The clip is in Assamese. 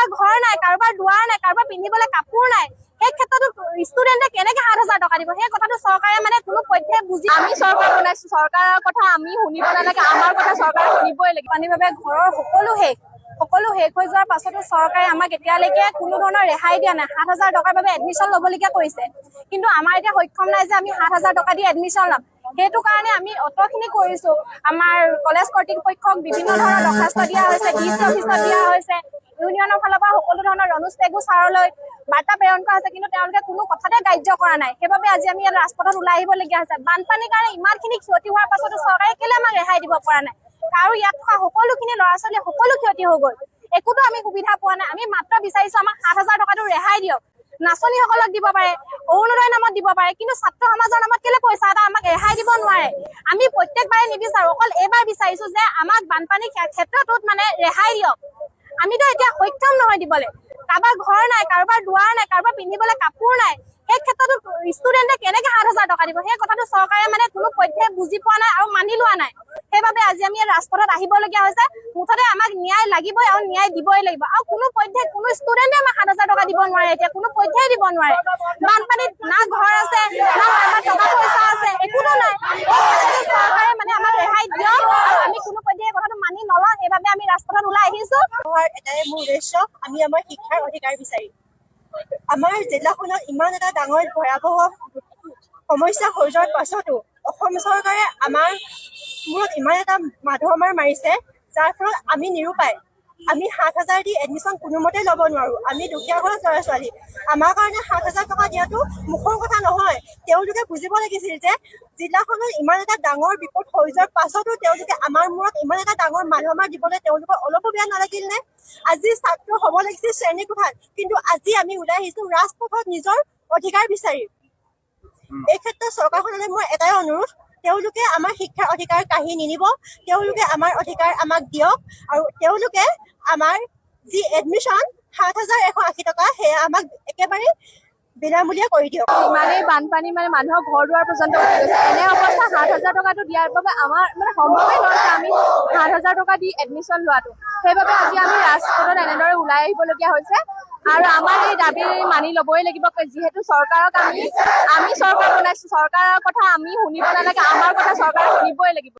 কাৰোবাৰ ঘৰ নাই, কাৰোবাৰ দুৱাৰ নাই, কাৰোবাৰ পিন্ধিবলৈ কাপোৰ নাই, সেই ক্ষেত্ৰতো ষ্টুডেণ্টে কেনেকে 7,000 টকা দিব? সেই কথাটো চৰকাৰে মানে কোনো পধ্যে বুজি আমি চৰকাৰ বনাইছো, চৰকাৰৰ কথা আমি শুনিব নালাগে, আমাৰ কথা চৰকাৰে শুনিবই লাগিব। পানীৰ বাবে ঘৰৰ সকলো শেষ হৈ যোৱাৰ পাছতো চৰকাৰে আমাক এতিয়ালৈকে কোনো ধৰণৰ ৰেহাই দিয়া নাই। 7,000 টকাৰ বাবে এডমিশ্যন ল'বলগীয়া কৰিছে, কিন্তু আমাৰ এতিয়া সক্ষম নাই যে আমি 7,000 টকা দি এডমিশ্যন ল'ম। সেইটো কাৰণে আমি অতখিনি কৰিছো। আমাৰ কলেজ কৰ্তৃপক্ষক বিভিন্ন ধৰণৰ দৰখাস্ত দিয়া হৈছে, ডিচি অফিচত দিয়া হৈছে, ইউনিয়নৰ ফালৰ পৰা সকলো ধৰণৰ ৰনোজ পেগু ছাৰলৈ বাৰ্তা প্ৰেৰণ কৰা হৈছে, কিন্তু তেওঁলোকে কোনো কথাতে গ্ৰাহ্য কৰা নাই। সেইবাবে আজি আমি ইয়াত ৰাজপথত ওলাই আহিবলগীয়া হৈছে। বানপানীৰ কাৰণে ইমানখিনি ক্ষতি হোৱাৰ পাছতো চৰকাৰে কেলে আমাক ৰেহাই দিব পৰা নাই? আৰু ইয়াত থকা সকলোখিনি ল'ৰা ছোৱালী সকলো ক্ষতি হৈ গ'ল, একোতো আমি সুবিধা পোৱা নাই। আমি মাত্ৰ বিচাৰিছো আমাক 7,000 টকাটো ৰেহাই দিয়ক। নাচনীসকলক দিব পাৰে, অৰুণোদয় নামত দিব পাৰে, কিন্তু ছাত্ৰ সমাজৰ নামত কেলে পইচা এটা আমাক ৰেহাই দিব নোৱাৰে? আমি প্ৰত্যেকবাৰে নিবিচাৰো, অকল এইবাৰ বিচাৰিছো যে আমাক বানপানীৰ ক্ষেত্ৰটোত মানে ৰেহাই দিয়ক। আমিতো এতিয়া সক্ষম নহয় দিবলৈ। কাৰোবাৰ ঘৰ নাই, কাৰোবাৰ দুৱাৰ নাই, কাৰোবাৰ পিন্ধিবলৈ কাপোৰ নাই, সেই ক্ষেত্ৰতো ষ্টুডেণ্টে কেনেকে 7,000 টকা দিব? সেই কথাটো চৰকাৰে মানে কোনো পধ্যে বুজি পোৱা নাই আৰু মানি লোৱা নাই। সেইবাবে আজি আমি ৰাজপথত আহিবলগীয়া হৈছে। মুঠতে আমাক ন্যায় লাগিবই আৰু ন্যায় দিবই লাগিব। আৰু কোনো পধ্যে কোনো ষ্টুডেণ্টে আমাক 7,000 টকা দিব নোৱাৰে, এতিয়া কোনো পধ্যেই দিব নোৱাৰে। বানপানীত না ঘৰ আছে, না আমাৰ টকা পইচা আছে, একোতো নাই। চৰকাৰে মানে আমাক ৰেহাই দিয়ক, আৰু আমি কোনো পধ্যে এই কথাটো মানি নলওঁ। সেইবাবে আমি ৰাজপথত ওলাই আহিছো। এটাই মোৰ উদ্দেশ্য, আমি আমাৰ শিক্ষাৰ অধিকাৰ বিচাৰি। আমাৰ জিলাখনত ইমান এটা ডাঙৰ ভয়াৱহ সমস্যা হৈ যোৱাৰ পাছতো অসম চৰকাৰে আমাৰ মূৰত ইমান এটা মাধমাৰ মাৰিছে, যাৰ ফলত আমি নিৰুপায়। আমি 7,000 দি এডমিশ্যন কোনোমতে ল'ব নোৱাৰো। আমি দুখীয়া ঘৰৰ ল'ৰা ছোৱালী, আমাৰ কাৰণে 7,000 টকা দিয়াটো মুখৰ কথা নহয়। তেওঁলোকে বুজিব লাগিছিল যে জিলাখনত ইমান এটা ডাঙৰ বিপদ হৈ যোৱাৰ পাছতো তেওঁলোকে আমাৰ মূৰত ইমান এটা ডাঙৰ মাধমাৰ দিবলৈ তেওঁলোকৰ অলপো বেয়া নালাগিল নে? আজি ছাত্ৰ হ'ব লাগিছিল শ্ৰেণী কোঠাত, কিন্তু আজি আমি ওলাই আহিছো ৰাজপথত নিজৰ অধিকাৰ বিচাৰি। এই ক্ষেত্ৰত চৰকাৰখনলৈ মোৰ এটাই অনুৰোধ, তেওঁলোকে আমাৰ শিক্ষাৰ অধিকাৰ কাঢ়ি নিনিব। তেওঁলোকে আমাৰ অধিকাৰ আমাক দিয়ক, আৰু তেওঁলোকে আমাৰ যি এডমিশ্যন 7,180 টকা, সেয়া আমাক একেবাৰে বিনামূলীয়া কৰি দিয়ক। ইমানেই বানপানী মানে মানুহৰ ঘৰ দুৱাৰ পৰ্যন্ত উঠি গৈছে। এনে অৱস্থা 7,000 টকাটো দিয়াৰ বাবে আমাৰ মানে সম্ভৱেই নহয় যে আমি 7,000 টকা দি এডমিশ্যন লোৱাটো। সেইবাবে আজি আমি ৰাজপথত এনেদৰে ওলাই আহিবলগীয়া হৈছে, আৰু আমাৰ এই দাবী মানি ল'বই লাগিব। যিহেতু চৰকাৰক আমি চৰকাৰ বনাইছো, চৰকাৰৰ কথা আমি শুনিব নালাগে, আমাৰ কথা চৰকাৰে শুনিবই লাগিব।